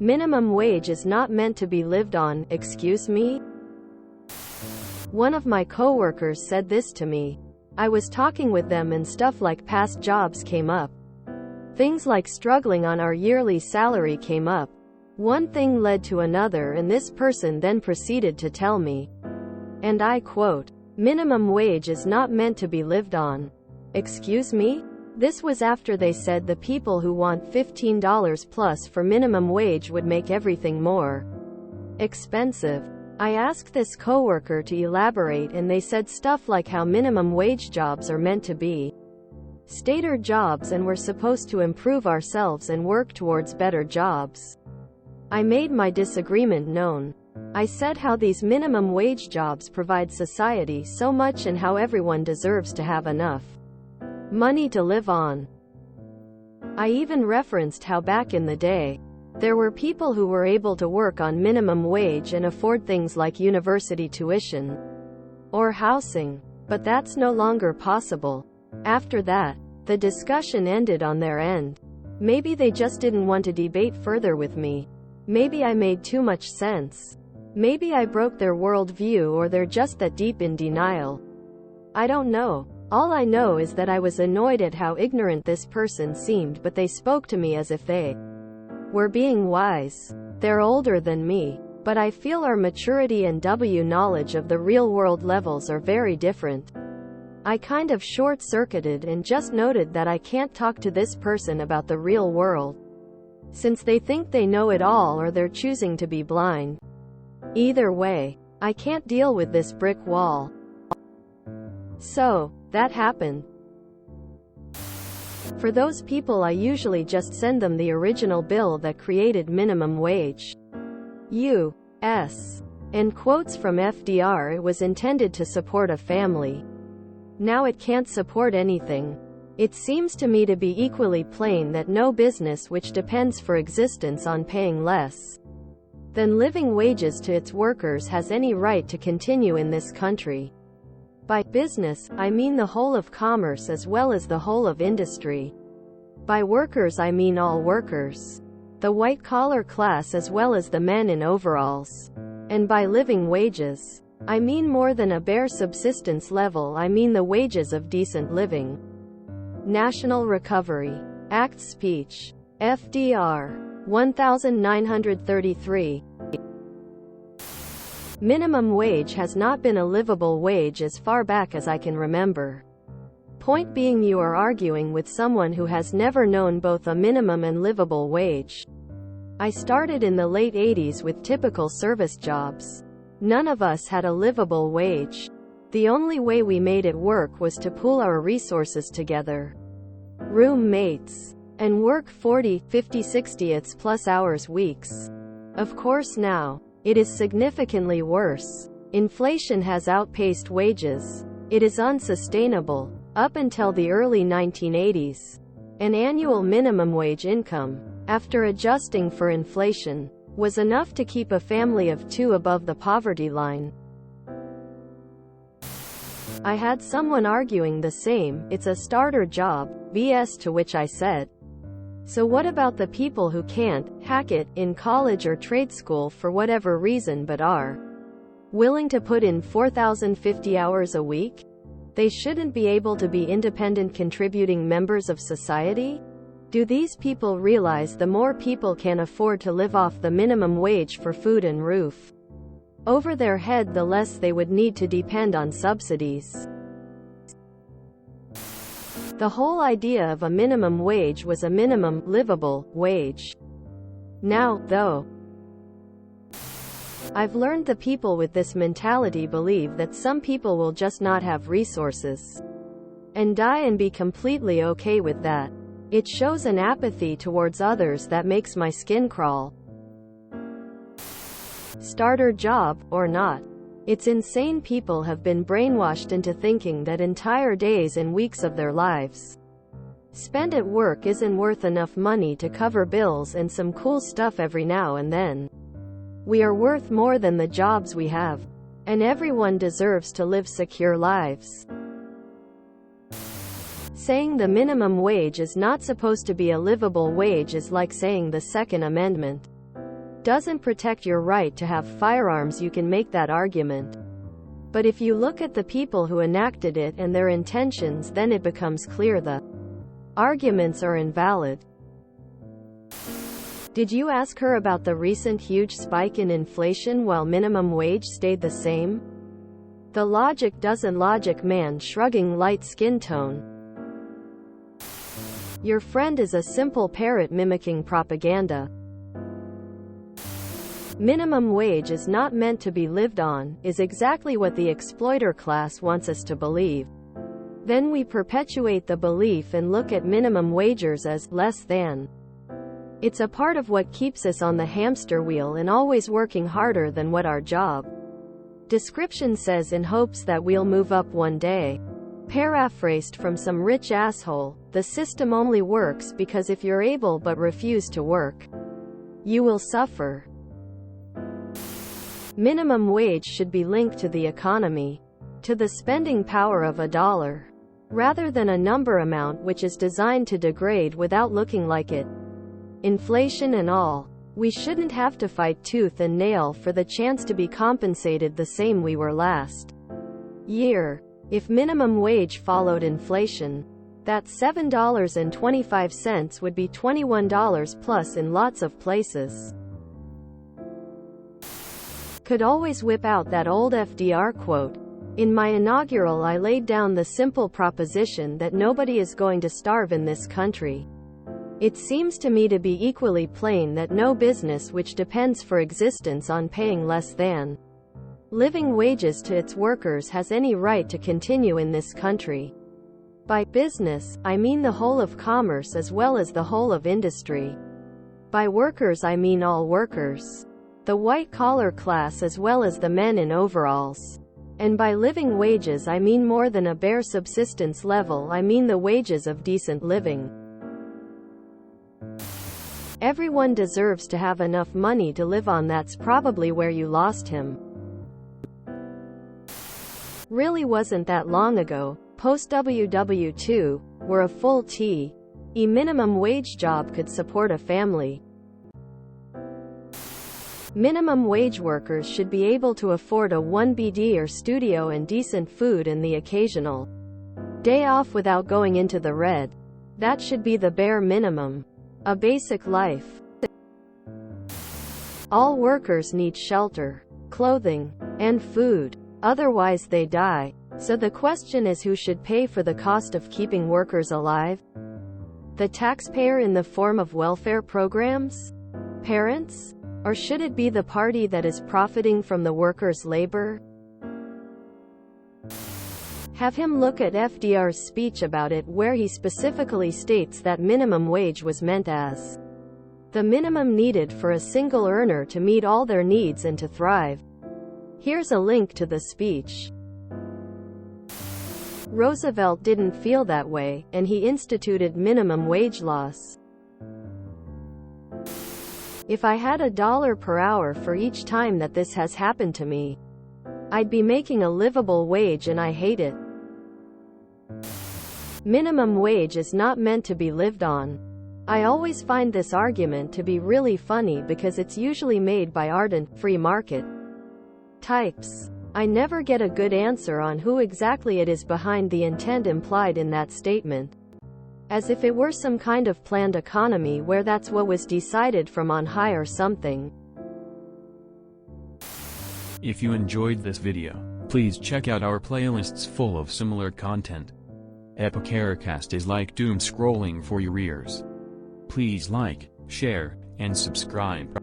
Minimum wage is not meant to be lived on, excuse me? One of my coworkers said this to me. I was talking with them and stuff like past jobs came up. Things like struggling on our yearly salary came up. One thing led to another, and this person then proceeded to tell me, and I quote, "Minimum wage is not meant to be lived on." Excuse me? This was after they said the people who want $15 plus for minimum wage would make everything more expensive. I asked this coworker to elaborate, and they said stuff like how minimum wage jobs are meant to be stater jobs and we're supposed to improve ourselves and work towards better jobs. I made my disagreement known. I said how these minimum wage jobs provide society so much and how everyone deserves to have enough money to live on. I even referenced how back in the day, there were people who were able to work on minimum wage and afford things like university tuition or housing. But that's no longer possible. After that, the discussion ended on their end. Maybe they just didn't want to debate further with me. Maybe I made too much sense. Maybe I broke their worldview, or they're just that deep in denial. I don't know. All I know is that I was annoyed at how ignorant this person seemed, but they spoke to me as if they were being wise. They're older than me, but I feel our maturity and knowledge of the real world levels are very different. I kind of short-circuited and just noted that I can't talk to this person about the real world, since they think they know it all, or they're choosing to be blind. Either way, I can't deal with this brick wall. So, that happened. For those people, I usually just send them the original bill that created minimum wage. U.S. And quotes from FDR, it was intended to support a family. Now it can't support anything. It seems to me to be equally plain that no business which depends for existence on paying less than living wages to its workers has any right to continue in this country. By business, I mean the whole of commerce as well as the whole of industry. By workers, I mean all workers, the white-collar class as well as the men in overalls. And by living wages, I mean more than a bare subsistence level. I mean the wages of decent living. National Recovery Act speech. FDR. 1933. Minimum wage has not been a livable wage as far back as I can remember. Point being, you are arguing with someone who has never known both a minimum and livable wage. I started in the late 80s with typical service jobs. None of us had a livable wage. The only way we made it work was to pool our resources together, roommates, and work 40, 50, 60 plus hours weeks. Of course now, it is significantly worse. Inflation has outpaced wages. It is unsustainable. Up until the early 1980s, an annual minimum wage income, after adjusting for inflation, was enough to keep a family of two above the poverty line. I had someone arguing the same, "It's a starter job, BS," to which I said, "So what about the people who can't hack it in college or trade school for whatever reason but are willing to put in 4,050 hours a week? They shouldn't be able to be independent contributing members of society?" Do these people realize the more people can afford to live off the minimum wage for food and roof over their head, the less they would need to depend on subsidies? The whole idea of a minimum wage was a minimum, livable, wage. Now, though, I've learned the people with this mentality believe that some people will just not have resources and die and be completely okay with that. It shows an apathy towards others that makes my skin crawl. Starter job, or not. It's insane. People have been brainwashed into thinking that entire days and weeks of their lives spent at work isn't worth enough money to cover bills and some cool stuff every now and then. We are worth more than the jobs we have. And everyone deserves to live secure lives. Saying the minimum wage is not supposed to be a livable wage is like saying the Second Amendment doesn't protect your right to have firearms, you can make that argument. But if you look at the people who enacted it and their intentions, then it becomes clear the arguments are invalid. Did you ask her about the recent huge spike in inflation while minimum wage stayed the same? The logic doesn't logic, man, shrugging light skin tone. Your friend is a simple parrot mimicking propaganda. Minimum wage is not meant to be lived on, is exactly what the exploiter class wants us to believe. Then we perpetuate the belief and look at minimum wagers as less than. It's a part of what keeps us on the hamster wheel and always working harder than what our job description says, in hopes that we'll move up one day. Paraphrased from some rich asshole, the system only works because if you're able but refuse to work, you will suffer. Minimum wage should be linked to the economy, to the spending power of a dollar, rather than a number amount which is designed to degrade without looking like it. Inflation and all. We shouldn't have to fight tooth and nail for the chance to be compensated the same we were last year. If minimum wage followed inflation, that $7.25 would be $21 plus in lots of places. Could always whip out that old FDR quote. In my inaugural, I laid down the simple proposition that nobody is going to starve in this country. It seems to me to be equally plain that no business which depends for existence on paying less than living wages to its workers has any right to continue in this country. By business, I mean the whole of commerce as well as the whole of industry. By workers, I mean all workers, the white-collar class as well as the men in overalls. And by living wages, I mean more than a bare subsistence level, I mean the wages of decent living. Everyone deserves to have enough money to live on. That's probably where you lost him. Really wasn't that long ago, post-WW2, where a full T.E. minimum wage job could support a family. Minimum wage workers should be able to afford a 1BD or studio and decent food and the occasional day off without going into the red. That should be the bare minimum. A basic life. All workers need shelter, clothing, and food. Otherwise they die. So the question is, who should pay for the cost of keeping workers alive? The taxpayer in the form of welfare programs? Parents? Or should it be the party that is profiting from the workers' labor? Have him look at FDR's speech about it, where he specifically states that minimum wage was meant as the minimum needed for a single earner to meet all their needs and to thrive. Here's a link to the speech. Roosevelt didn't feel that way, and he instituted minimum wage laws. If I had $1 per hour for each time that this has happened to me, I'd be making a livable wage, and I hate it. Minimum wage is not meant to be lived on. I always find this argument to be really funny because it's usually made by ardent, free market types. I never get a good answer on who exactly it is behind the intent implied in that statement. As if it were some kind of planned economy where that's what was decided from on high or something. If you enjoyed this video, please check out our playlists full of similar content. Epicaricast is like doom scrolling for your ears. Please like, share, and subscribe.